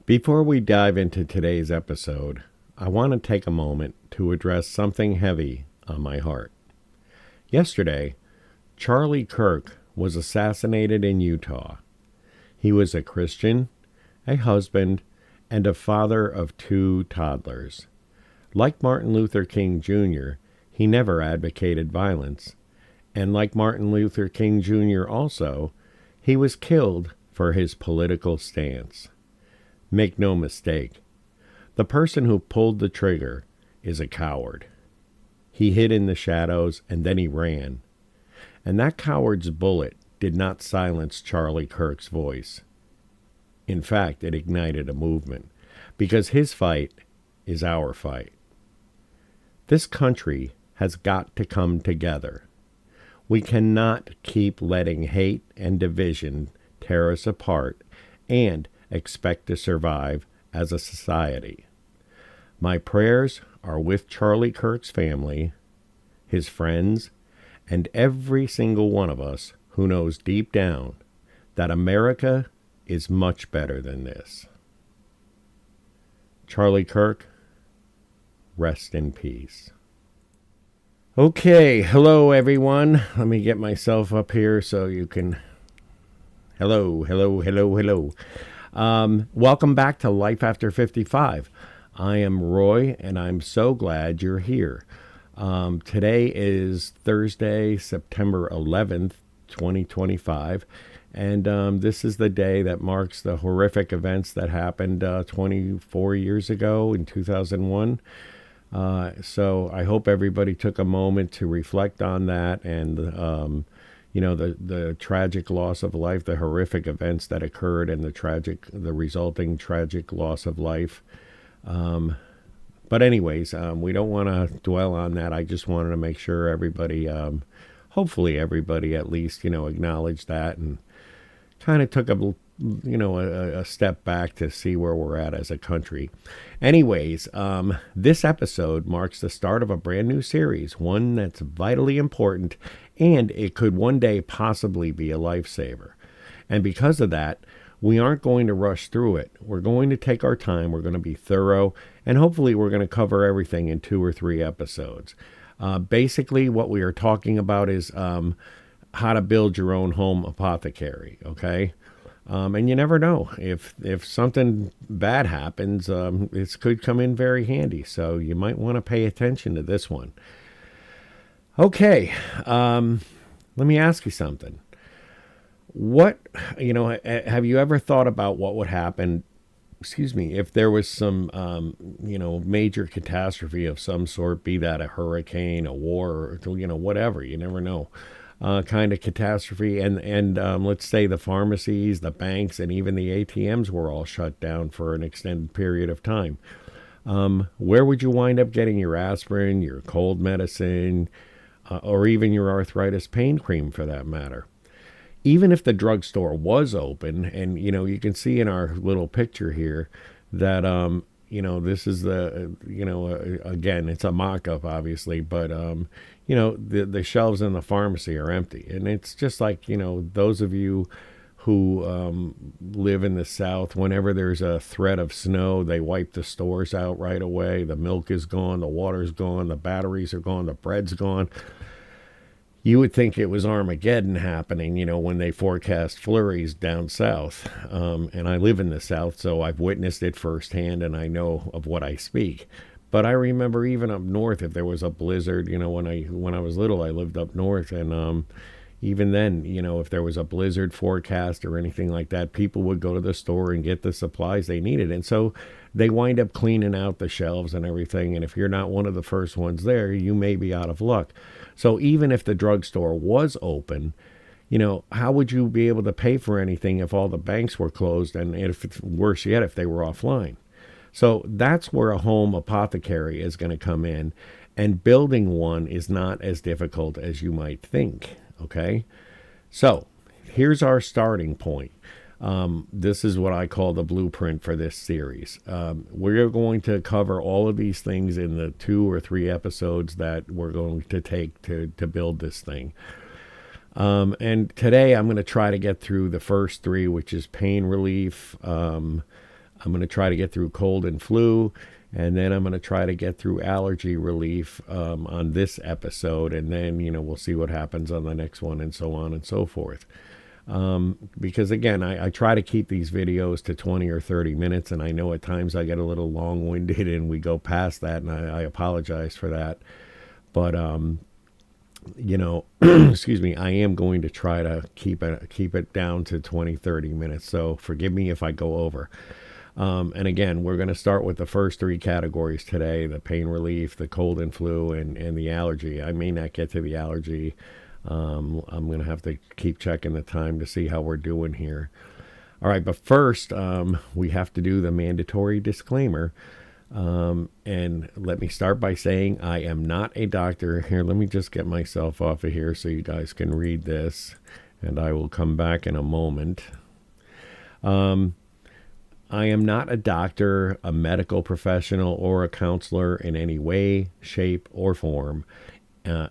Before we dive into today's episode, I want to take a moment to address something heavy on my heart. Yesterday, Charlie Kirk was assassinated in Utah. He was a Christian, a husband, and a father of 2 toddlers. Like Martin Luther King Jr., he never advocated violence. And like Martin Luther King Jr. also, he was killed for his political stance. Make no mistake, the person who pulled the trigger is a coward. He hid in the shadows and then he ran. And that coward's bullet did not silence Charlie Kirk's voice. In fact, it ignited a movement, because his fight is our fight. This country has got to come together. We cannot keep letting hate and division tear us apart and expect to survive as a society. My prayers are with Charlie Kirk's family, his friends, and every single one of us who knows deep down that America is much better than this. Charlie Kirk, rest in peace. Okay, hello everyone. Let me get myself up here so you can... Hello. Welcome back to Life After 55. I am Roy, and I'm so glad you're here. Today is Thursday, September 11th, 2025, and this is the day that marks the horrific events that happened 24 years ago in 2001. So I hope everybody took a moment to reflect on that and the tragic loss of life, the horrific events that occurred, and the resulting tragic loss of life. But anyways, we don't want to dwell on that. I just wanted to make sure everybody, hopefully everybody at least, acknowledged that and kind of took a step back to see where we're at as a country. Anyways, this episode marks the start of a brand new series, one that's vitally important, and it could one day possibly be a lifesaver. And because of that, we aren't going to rush through it. We're going to take our time. We're going to be thorough, and hopefully we're going to cover everything in 2 or 3 episodes. Basically, what we are talking about is how to build your own home apothecary, okay? And you never know. If something bad happens, this could come in very handy. So you might want to pay attention to this one. Okay, let me ask you something. Have you ever thought about what would happen, if there was some, major catastrophe of some sort, be that a hurricane, a war, or, whatever, you never know. Kind of catastrophe, and let's say the pharmacies, the banks, and even the ATMs were all shut down for an extended period of time. Where would you wind up getting your aspirin, your cold medicine, or even your arthritis pain cream for that matter? Even if the drugstore was open, and you can see in our little picture here that this is again, it's a mock-up obviously, but the shelves in the pharmacy are empty. And it's just like, those of you who live in the South, whenever there's a threat of snow, they wipe the stores out right away. The milk is gone, the water's gone, the batteries are gone, the bread's gone. You would think it was Armageddon happening, when they forecast flurries down south. And I live in the South, so I've witnessed it firsthand, and I know of what I speak. But I remember even up north, if there was a blizzard, when I was little, I lived up north, and even then, if there was a blizzard forecast or anything like that, people would go to the store and get the supplies they needed. And so they wind up cleaning out the shelves and everything. And if you're not one of the first ones there, you may be out of luck. So even if the drugstore was open, how would you be able to pay for anything if all the banks were closed, and if worse yet, if they were offline? So that's where a home apothecary is going to come in, and building one is not as difficult as you might think, okay? So here's our starting point. This is what I call the blueprint for this series. We're going to cover all of these things in the 2 or 3 episodes that we're going to take to build this thing. And today I'm going to try to get through the first 3, which is pain relief, I'm going to try to get through cold and flu, and then I'm going to try to get through allergy relief on this episode, and then, we'll see what happens on the next one, and so on and so forth. Because again, I try to keep these videos to 20 or 30 minutes, and I know at times I get a little long-winded and we go past that, and I apologize for that. But excuse me, I am going to try to keep it down to 20, 30 minutes. So forgive me if I go over. And again, we're going to start with the first three categories today: the pain relief, the cold and flu, and the allergy. I may not get to the allergy. I'm going to have to keep checking the time to see how we're doing here. All right, but first, we have to do the mandatory disclaimer. And let me start by saying I am not a doctor. Here, let me just get myself off of here so you guys can read this, and I will come back in a moment. I am not a doctor, a medical professional, or a counselor in any way, shape, or form.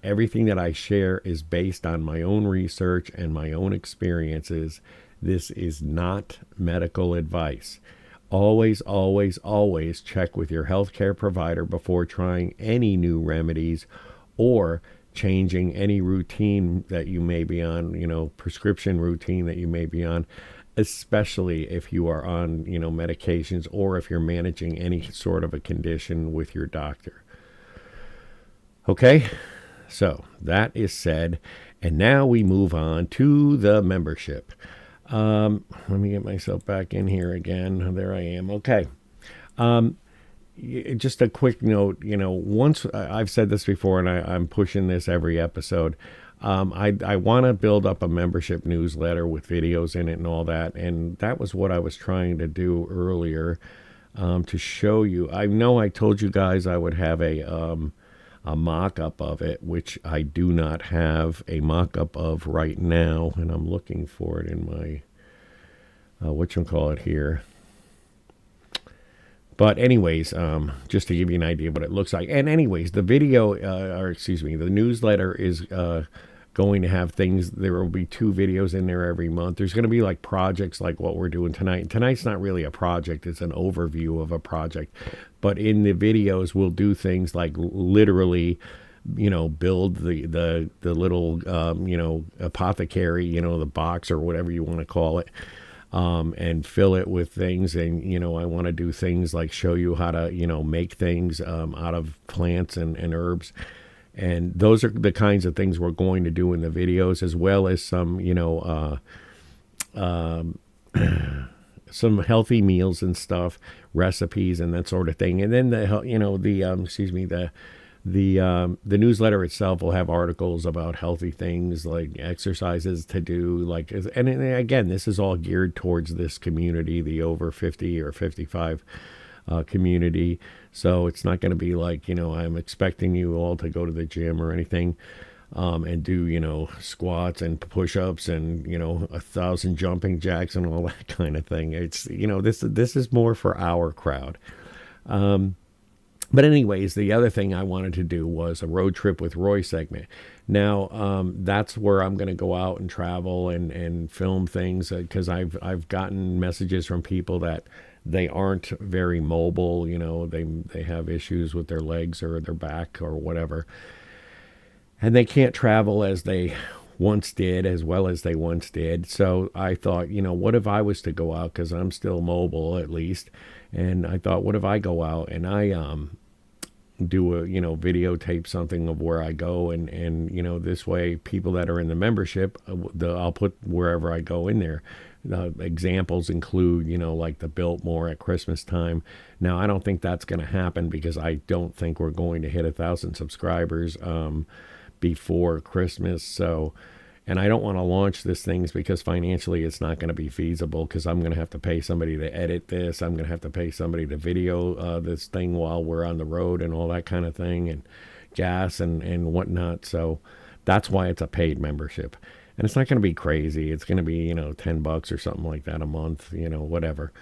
Everything that I share is based on my own research and my own experiences. This is not medical advice. Always, always, always check with your healthcare provider before trying any new remedies or changing any routine that you may be on, prescription routine that you may be on, especially if you are on, medications, or if you're managing any sort of a condition with your doctor. Okay, so that is said, and now we move on to the membership. Let me get myself back in here again. There I am. Okay. Just a quick note, once I've said this before, and I'm pushing this every episode. I want to build up a membership newsletter with videos in it and all that. And that was what I was trying to do earlier, to show you. I know I told you guys I would have a mock-up of it, which I do not have a mock-up of right now, and I'm looking for it in my whatchamacallit here. But anyways, just to give you an idea what it looks like. And anyways, the video, the newsletter is going to have things. There will be 2 videos in there every month. There's going to be like projects like what we're doing tonight. And tonight's not really a project. It's an overview of a project. But in the videos, we'll do things like literally, build the little, apothecary, the box or whatever you want to call it. And fill it with things. And, I want to do things like show you how to, make things out of plants and herbs. And those are the kinds of things we're going to do in the videos, as well as some, some healthy meals and stuff, recipes and that sort of thing. And then the newsletter itself will have articles about healthy things like exercises to do, and again, this is all geared towards this community, the over 50 or 55 community. So it's not going to be like, I'm expecting you all to go to the gym or anything, and do, squats and push-ups and, 1,000 jumping jacks and all that kind of thing. It's, this is more for our crowd. But anyways, the other thing I wanted to do was a road trip with Roy segment. Now, that's where I'm going to go out and travel and film things, because I've gotten messages from people that they aren't very mobile. They have issues with their legs or their back or whatever, and they can't travel as they once did, as well as they once did. So I thought, what if I was to go out, because I'm still mobile at least. And I thought, what if I go out and I do a, videotape something of where I go, and this way people that are in the membership, I'll put wherever I go in there. Examples include, like the Biltmore at Christmas time. Now, I don't think that's going to happen, because I don't think we're going to hit 1,000 subscribers before Christmas. So, and I don't want to launch this things because financially it's not going to be feasible, because I'm going to have to pay somebody to edit this. I'm going to have to pay somebody to video this thing while we're on the road and all that kind of thing, and gas and whatnot. So that's why it's a paid membership. And it's not going to be crazy. It's going to be, $10 or something like that a month, whatever.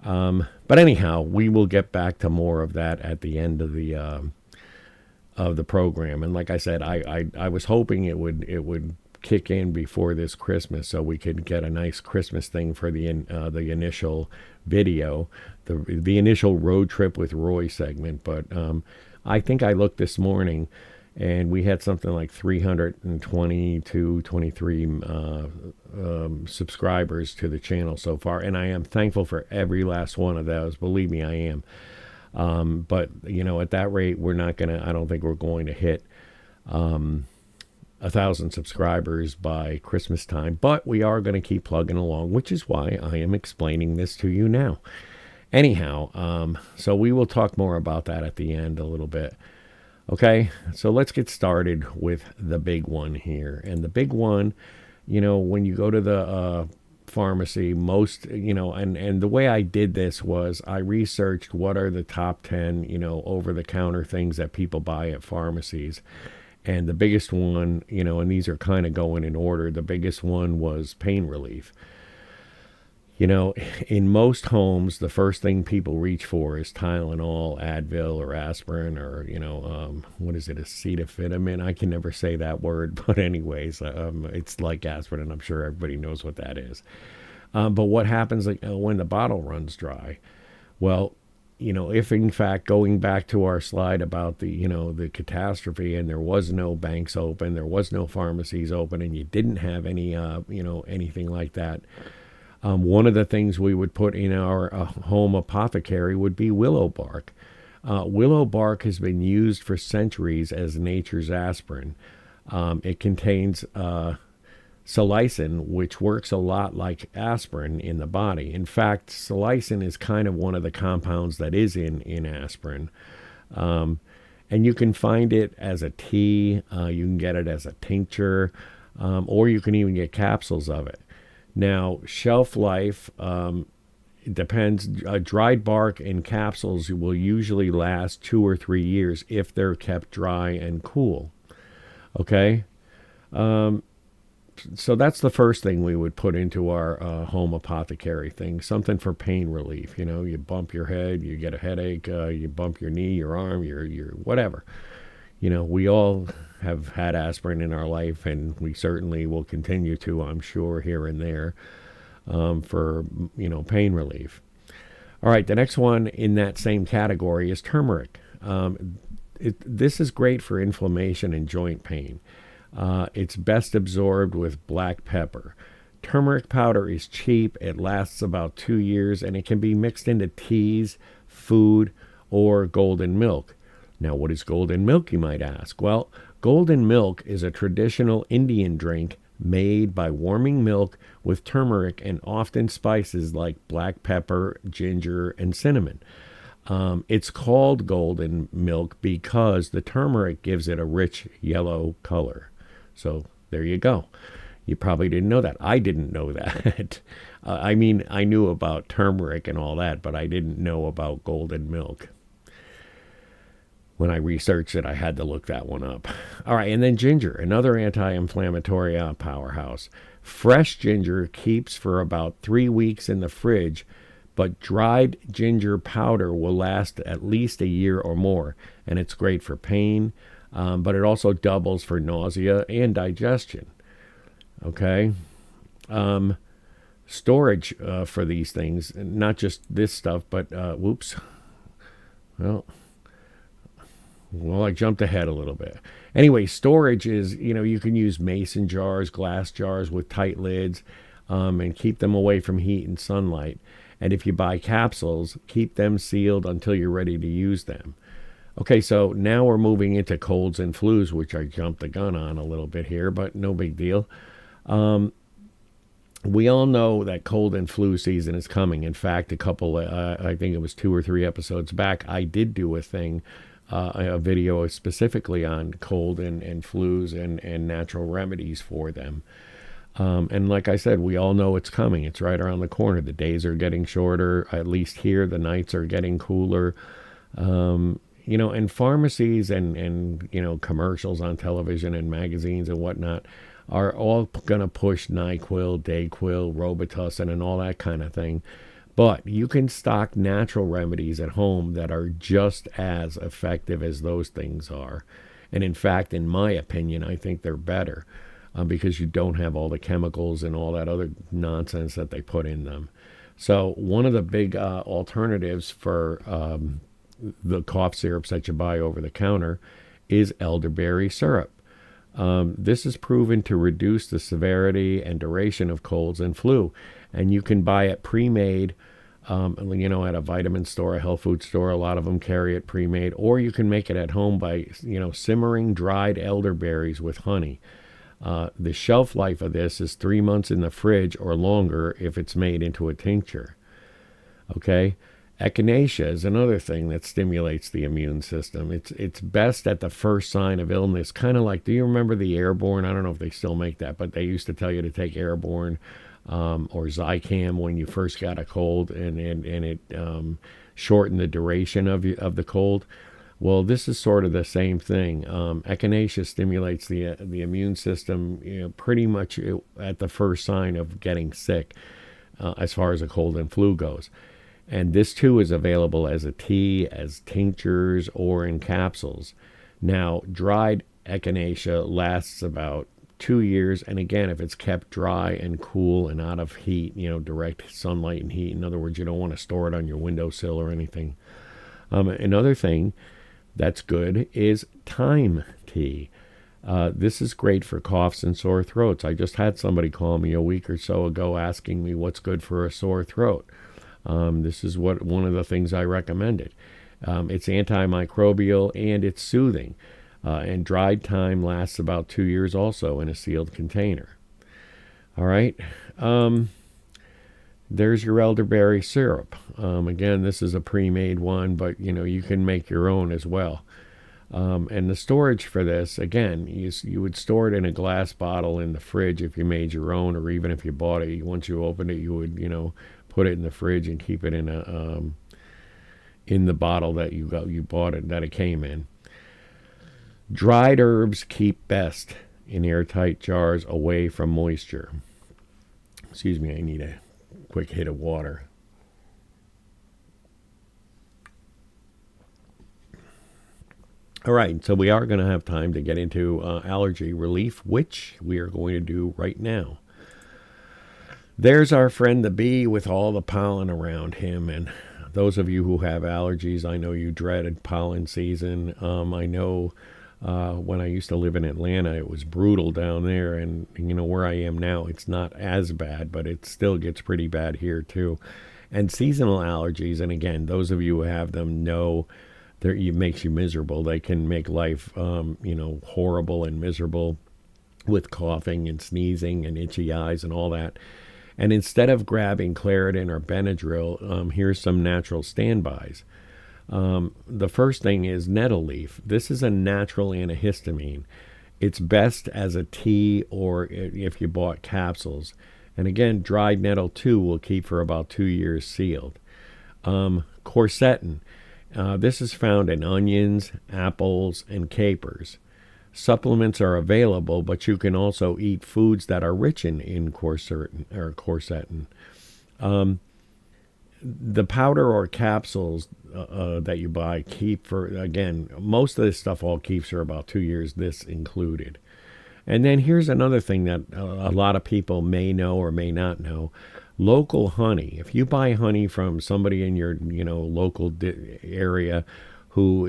But anyhow, we will get back to more of that at the end of the program. And like I said, I was hoping it would kick in before this Christmas, so we could get a nice Christmas thing for the initial video, the initial road trip with Roy segment. But I think I looked this morning, and we had something like 320 to 23 subscribers to the channel so far, and I am thankful for every last one of those. Believe me, I am. But at that rate, I don't think we're going to hit 1,000 subscribers by Christmas time, but we are going to keep plugging along, which is why I am explaining this to you now. Anyhow, so we will talk more about that at the end a little bit. Okay, so let's get started with the big one here. And the big one, when you go to the pharmacy, and the way I did this was I researched what are the top 10, over-the-counter things that people buy at pharmacies. And the biggest one, and these are kind of going in order, the biggest one was pain relief. In most homes, the first thing people reach for is Tylenol, Advil, or aspirin, or, what is it, acetaminophen? I can never say that word, but anyways, it's like aspirin, and I'm sure everybody knows what that is. But what happens when the bottle runs dry? Well, if in fact, going back to our slide about the catastrophe, and there was no banks open, there was no pharmacies open, and you didn't have any, anything like that, one of the things we would put in our home apothecary would be willow bark. Willow bark has been used for centuries as nature's aspirin. It contains salicin, which works a lot like aspirin in the body. In fact, salicin is kind of one of the compounds that is in aspirin. And you can find it as a tea, you can get it as a tincture, or you can even get capsules of it. Now, shelf life depends. Dried bark and capsules will usually last 2 or 3 years if they're kept dry and cool. Okay? So that's the first thing we would put into our home apothecary thing, something for pain relief. You bump your head, you get a headache, you bump your knee, your arm, your whatever. We all have had aspirin in our life, and we certainly will continue to, I'm sure, here and there for, pain relief. All right, the next one in that same category is turmeric. This is great for inflammation and joint pain. It's best absorbed with black pepper. Turmeric powder is cheap. It lasts about 2 years, and it can be mixed into teas, food, or golden milk. Now, what is golden milk, you might ask? Well, golden milk is a traditional Indian drink made by warming milk with turmeric and often spices like black pepper, ginger, and cinnamon. It's called golden milk because the turmeric gives it a rich yellow color. So there you go. You probably didn't know that. I didn't know that. I knew about turmeric and all that, but I didn't know about golden milk. When I researched it, I had to look that one up. All right, and then ginger, another anti-inflammatory powerhouse. Fresh ginger keeps for about 3 weeks in the fridge, but dried ginger powder will last at least a year or more, and it's great for pain, but it also doubles for nausea and digestion. Okay? Storage for these things, not just this stuff, but, Well, I jumped ahead a little bit. Anyway, storage is, you can use mason jars, glass jars with tight lids, and keep them away from heat and sunlight. And if you buy capsules, keep them sealed until you're ready to use them. Okay, so now we're moving into colds and flus, which I jumped the gun on a little bit here, but no big deal. We all know that cold and flu season is coming. In fact, I think it was 2 or 3 episodes back, I did do a video specifically on cold and flus and natural remedies for them. And like I said, we all know it's coming. It's right around the corner. The days are getting shorter. At least here, the nights are getting cooler. And pharmacies and commercials on television and magazines and whatnot are all going to push NyQuil, Dayquil, Robitussin, and all that kind of thing. But you can stock natural remedies at home that are just as effective as those things are. And in fact, in my opinion, I think they're better. because you don't have all the chemicals and all that other nonsense that they put in them. So one of the big alternatives for the cough syrups that you buy over the counter is elderberry syrup. This is proven to reduce the severity and duration of colds and flu. And you can buy it pre-made, at a vitamin store, a health food store. A lot of them carry it pre-made. Or you can make it at home by, simmering dried elderberries with honey. The shelf life of this is 3 months in the fridge or longer if it's made into a tincture. Okay? Echinacea is another thing that stimulates the immune system. It's best at the first sign of illness, kind of like, do you remember the Airborne? I don't know if they still make that, but they used to tell you to take Airborne or Zicam when you first got a cold, and it shortened the duration of the cold. Well, this is sort of the same thing. Echinacea stimulates the immune system, pretty much at the first sign of getting sick, as far as a cold and flu goes. And this too is available as a tea, as tinctures, or in capsules. Now, dried echinacea lasts about 2 years, and again, if it's kept dry and cool and out of heat, direct sunlight and heat. In other words, you don't want to store it on your windowsill or anything. Another thing that's good is thyme tea. This is great for coughs and sore throats. I just had somebody call me a week or so ago asking me what's good for a sore throat. This is one of the things I recommended. It's antimicrobial and it's soothing. And dried thyme lasts about 2 years also in a sealed container. All right. There's your elderberry syrup. Again, this is a pre-made one, but you can make your own as well. And the storage for this, again, you would store it in a glass bottle in the fridge if you made your own, or even if you bought it. Once you opened it, you would put it in the fridge and keep it in the bottle that you bought it, that it came in. Dried herbs keep best in airtight jars away from moisture. Excuse me, I need a quick hit of water. All right, so we are going to have time to get into allergy relief, which we are going to do right now. There's our friend the bee with all the pollen around him. And those of you who have allergies, I know you dreaded pollen season. I know when I used to live in Atlanta, it was brutal down there. And, where I am now, it's not as bad, but it still gets pretty bad here, too. And seasonal allergies, and again, those of you who have them know it makes you miserable. They can make life, horrible and miserable with coughing and sneezing and itchy eyes and all that. And instead of grabbing Claritin or Benadryl, here's some natural standbys. The first thing is nettle leaf. This is a natural antihistamine. It's best as a tea or if you bought capsules. And again, dried nettle too will keep for about 2 years sealed. Quercetin. This is found in onions, apples, and capers. Supplements are available, but you can also eat foods that are rich in quercetin. The powder or capsules that you buy keep for, again, most of this stuff all keeps for about 2 years, this included. And then here's another thing that a lot of people may know or may not know. Local honey. If you buy honey from somebody in your, local area who,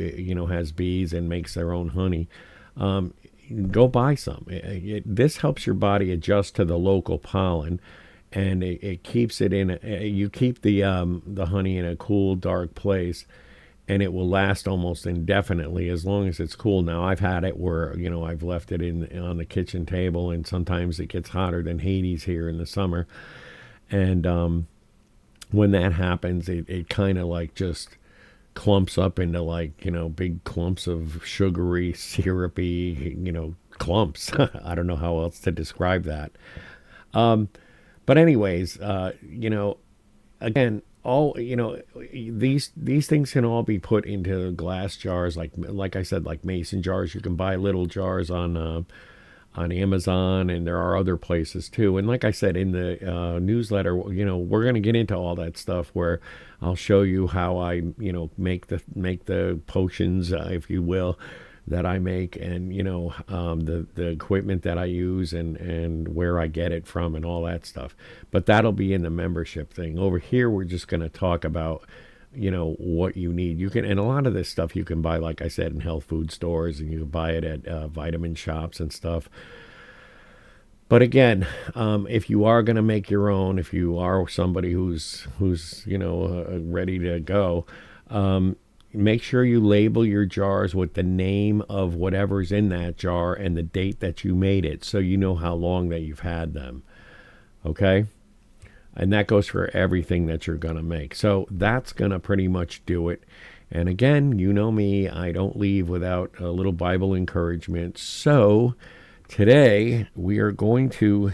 has bees and makes their own honey, go buy some. This helps your body adjust to the local pollen, and it keeps it in. You keep the honey in a cool, dark place, and it will last almost indefinitely as long as it's cool. Now, I've had it where I've left it on the kitchen table, and sometimes it gets hotter than Hades here in the summer, and when that happens, it kind of like just clumps up into big clumps of sugary, syrupy, clumps. I don't know how else to describe that. But anyways, again, all, these things can all be put into glass jars, like I said, like mason jars. You can buy little jars on Amazon, and there are other places too. And like I said in the newsletter, we're going to get into all that stuff where I'll show you how I, make the potions, if you will, that I make, and the equipment that I use, and where I get it from, and all that stuff. But that'll be in the membership thing. Over here, we're just going to talk about what you need. You can, and a lot of this stuff you can buy, like I said, in health food stores, and you can buy it at vitamin shops and stuff. But again, if you are going to make your own, if you are somebody who's ready to go, make sure you label your jars with the name of whatever's in that jar and the date that you made it, so you know how long that you've had them. Okay? And that goes for everything that you're going to make. So that's going to pretty much do it. And again, you know me, I don't leave without a little Bible encouragement. So today we are going to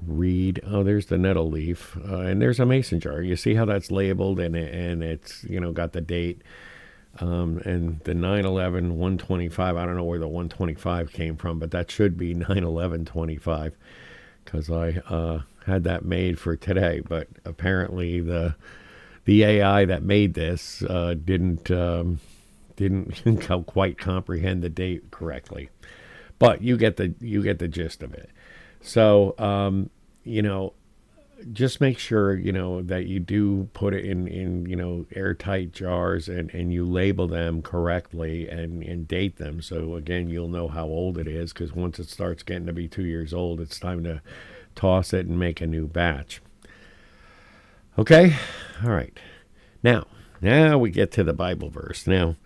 read. Oh, there's the nettle leaf, and there's a mason jar. You see how that's labeled, and it's got the date, and the 9/11/125. I don't know where the 125 came from, but that should be 9/11/25, because I had that made for today. But apparently the AI that made this didn't quite comprehend the date correctly. But you get the gist of it. So just make sure that you do put it in airtight jars, and you label them correctly, and date them. So again, you'll know how old it is, because once it starts getting to be 2 years old, it's time to toss it and make a new batch. Okay, all right. Now we get to the Bible verse. Now,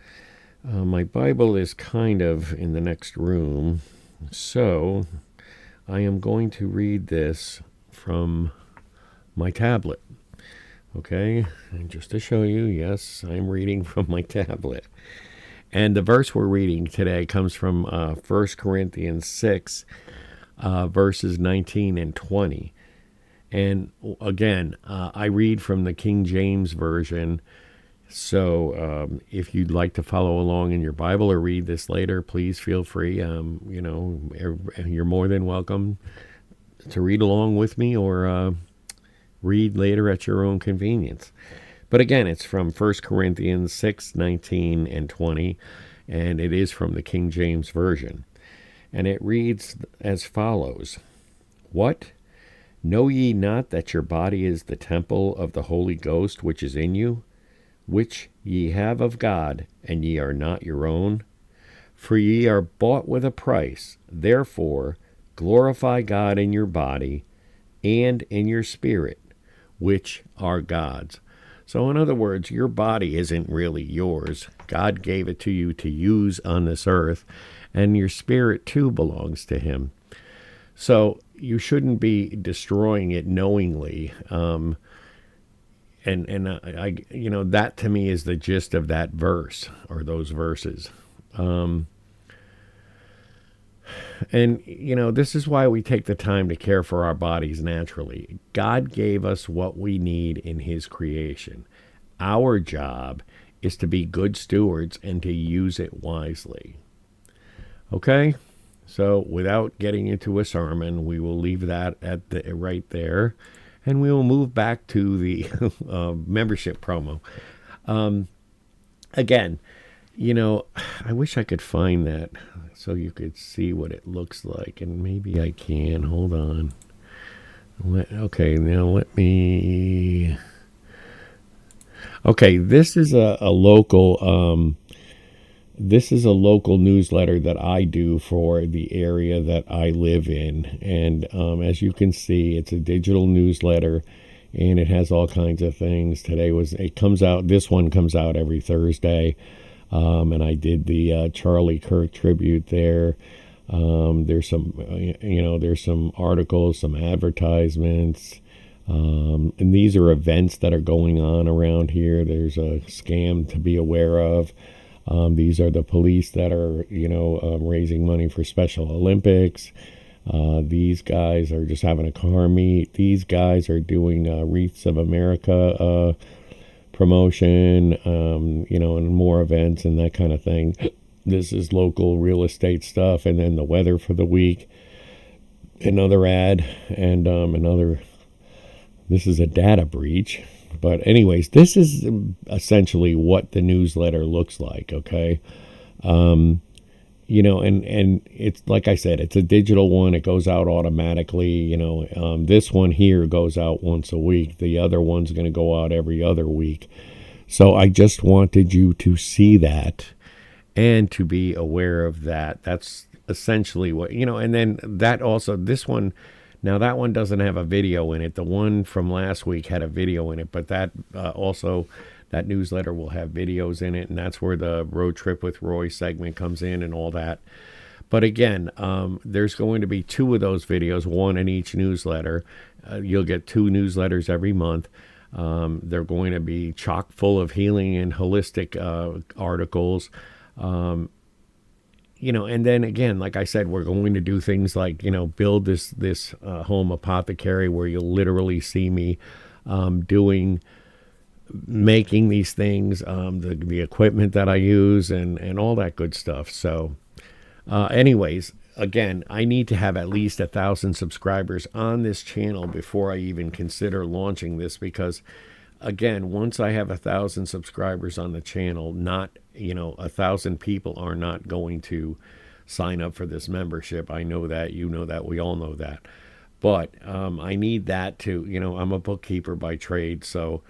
my Bible is kind of in the next room, so I am going to read this from my tablet. Okay, and just to show you, yes, I'm reading from my tablet. And the verse we're reading today comes from 1 Corinthians 6, verses 19 and 20. And again, I read from the King James Version. So if you'd like to follow along in your Bible or read this later, please feel free. You're more than welcome to read along with me, or read later at your own convenience. But again, it's from 1 Corinthians 6, 19 and 20, and it is from the King James Version. And it reads as follows: What? Know ye not that your body is the temple of the Holy Ghost which is in you, which ye have of God, and ye are not your own? For ye are bought with a price. Therefore glorify God in your body and in your spirit, which are God's. So in other words, your body isn't really yours. God gave it to you to use on this earth, and your spirit too belongs to him. So you shouldn't be destroying it knowingly. And I that to me is the gist of that verse, or those verses. And this is why we take the time to care for our bodies naturally. God gave us what we need in his creation. Our job is to be good stewards and to use it wisely. Okay? So without getting into a sermon, we will leave that right there, and we will move back to the membership promo. Again, I wish I could find that so you could see what it looks like, and maybe I can. Hold on. Okay, now let me... Okay, this is a local... This is a local newsletter that I do for the area that I live in. And as you can see, it's a digital newsletter, and it has all kinds of things. This one comes out every Thursday. And I did the Charlie Kirk tribute there. There's some articles, some advertisements. And these are events that are going on around here. There's a scam to be aware of. These are the police that are, raising money for Special Olympics. These guys are just having a car meet. These guys are doing Wreaths of America promotion, and more events and that kind of thing. This is local real estate stuff. And then the weather for the week, another ad, and this is a data breach. But anyways, this is essentially what the newsletter looks like, okay? and it's like I said, it's a digital one. It goes out automatically. This one here goes out once a week. The other one's going to go out every other week. So I just wanted you to see that and to be aware of that. That's essentially what, and then that also, this one, now that one doesn't have a video in it. The one from last week had a video in it, but that also, that newsletter will have videos in it, and that's where the Road Trip with Roy segment comes in and all that. But again, there's going to be 2 of those videos, one in each newsletter. You'll get 2 newsletters every month. They're going to be chock full of healing and holistic articles. And then again, like I said, we're going to do things like, build this home apothecary where you'll literally see me making these things, the equipment that I use and all that good stuff. So anyways, again, I need to have at least 1,000 subscribers on this channel before I even consider launching this, because again, once I have 1,000 subscribers on the channel, not 1,000 people are not going to sign up for this membership. I know that, that, we all know that, but I need that to, I'm a bookkeeper by trade, so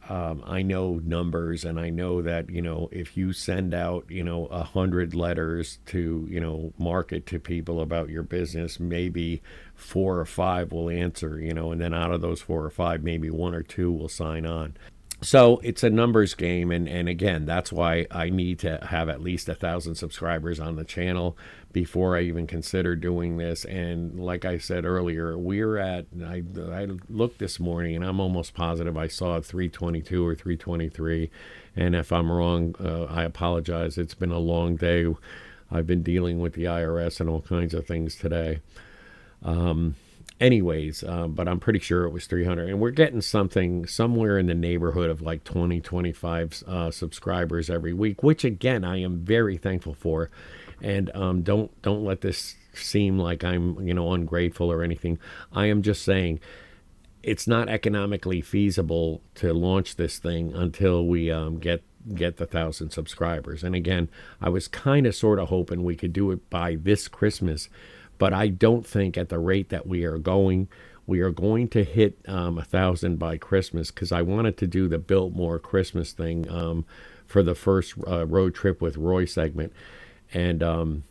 I know numbers, and I know that, if you send out, 100 letters to, market to people about your business, maybe 4 or 5 will answer, and then out of those 4 or 5, maybe 1 or 2 will sign on. So it's a numbers game, and again, that's why I need to have at least 1,000 subscribers on the channel before I even consider doing this. And like I said earlier, I looked this morning, and I'm almost positive I saw 322 or 323. And if I'm wrong, I apologize. It's been a long day. I've been dealing with the IRS and all kinds of things today. Anyways, but I'm pretty sure it was 300, and we're getting something somewhere in the neighborhood of like 20, 25 subscribers every week, which again, I am very thankful for. And don't let this seem like I'm, ungrateful or anything. I am just saying it's not economically feasible to launch this thing until we get the 1,000 subscribers. And again, I was kind of sort of hoping we could do it by this Christmas. But I don't think at the rate that we are going to hit 1,000 by Christmas, because I wanted to do the Biltmore Christmas thing for the first Road Trip with Roy segment. And,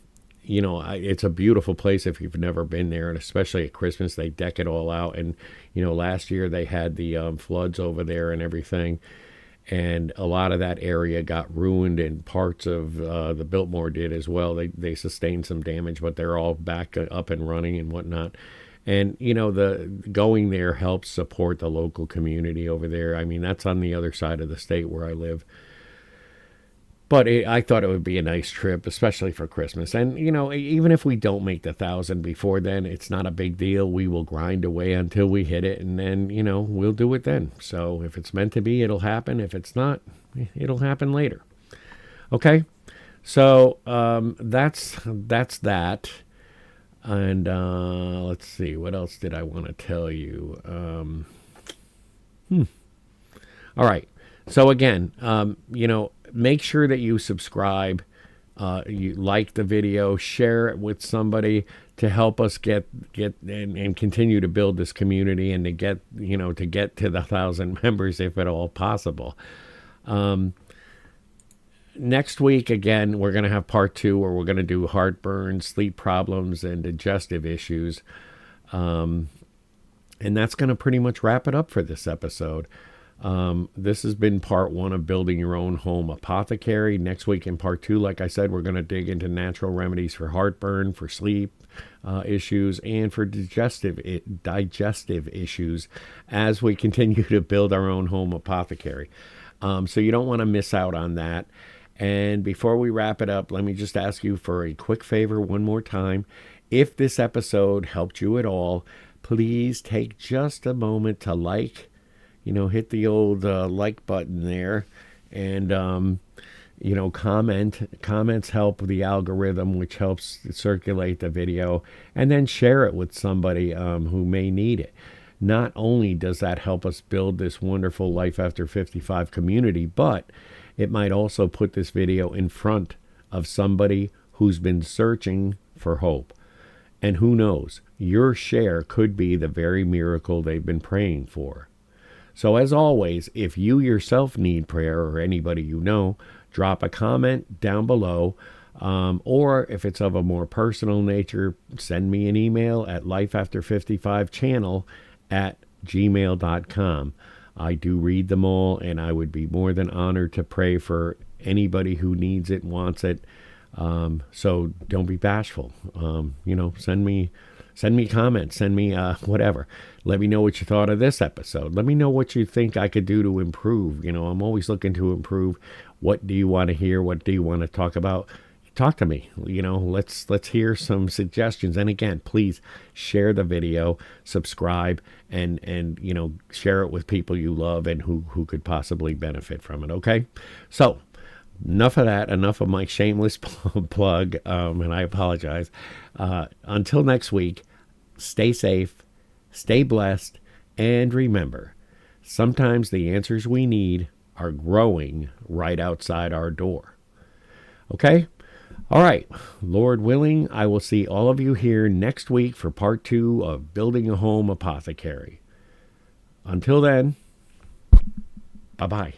it's a beautiful place if you've never been there, and especially at Christmas, they deck it all out. And, last year they had the floods over there and everything. And a lot of that area got ruined, and parts of the Biltmore did as well. They sustained some damage, but they're all back up and running and whatnot. And, the going there helps support the local community over there. I mean, that's on the other side of the state where I live. But I thought it would be a nice trip, especially for Christmas. And, even if we don't make the 1,000 before then, it's not a big deal. We will grind away until we hit it, and then, we'll do it then. So if it's meant to be, it'll happen. If it's not, it'll happen later. Okay? So that's that. And let's see, what else did I want to tell you? All right. So again, make sure that you subscribe, you like the video, share it with somebody to help us get and continue to build this community, and to get to the 1,000 members if at all possible. Next week, again, we're going to have part 2, where we're going to do heartburn, sleep problems, and digestive issues. And that's going to pretty much wrap it up for this episode. This has been part 1 of building your own home apothecary. Next week in part 2, like I said, we're going to dig into natural remedies for heartburn, for sleep issues, and for digestive issues as we continue to build our own home apothecary. So you don't want to miss out on that. And before we wrap it up, let me just ask you for a quick favor one more time. If this episode helped you at all, please take just a moment to hit the old like button there, and comment. Comments help the algorithm, which helps circulate the video, and then share it with somebody who may need it. Not only does that help us build this wonderful Life After 55 community, but it might also put this video in front of somebody who's been searching for hope. And who knows, your share could be the very miracle they've been praying for. So as always, if you yourself need prayer or anybody you know, drop a comment down below. Or if it's of a more personal nature, send me an email at lifeafter55channel@gmail.com. I do read them all, and I would be more than honored to pray for anybody who needs it, wants it. So don't be bashful. Send me comments, send me whatever. Let me know what you thought of this episode. Let me know what you think I could do to improve. I'm always looking to improve. What do you want to hear? What do you want to talk about? Talk to me. Let's hear some suggestions. And again, please share the video, subscribe, and share it with people you love and who could possibly benefit from it. Okay, so enough of that. Enough of my shameless plug. And I apologize. Until next week, stay safe, stay blessed, and remember, sometimes the answers we need are growing right outside our door. Okay? All right. Lord willing, I will see all of you here next week for part 2 of Building a Home Apothecary. Until then, bye-bye.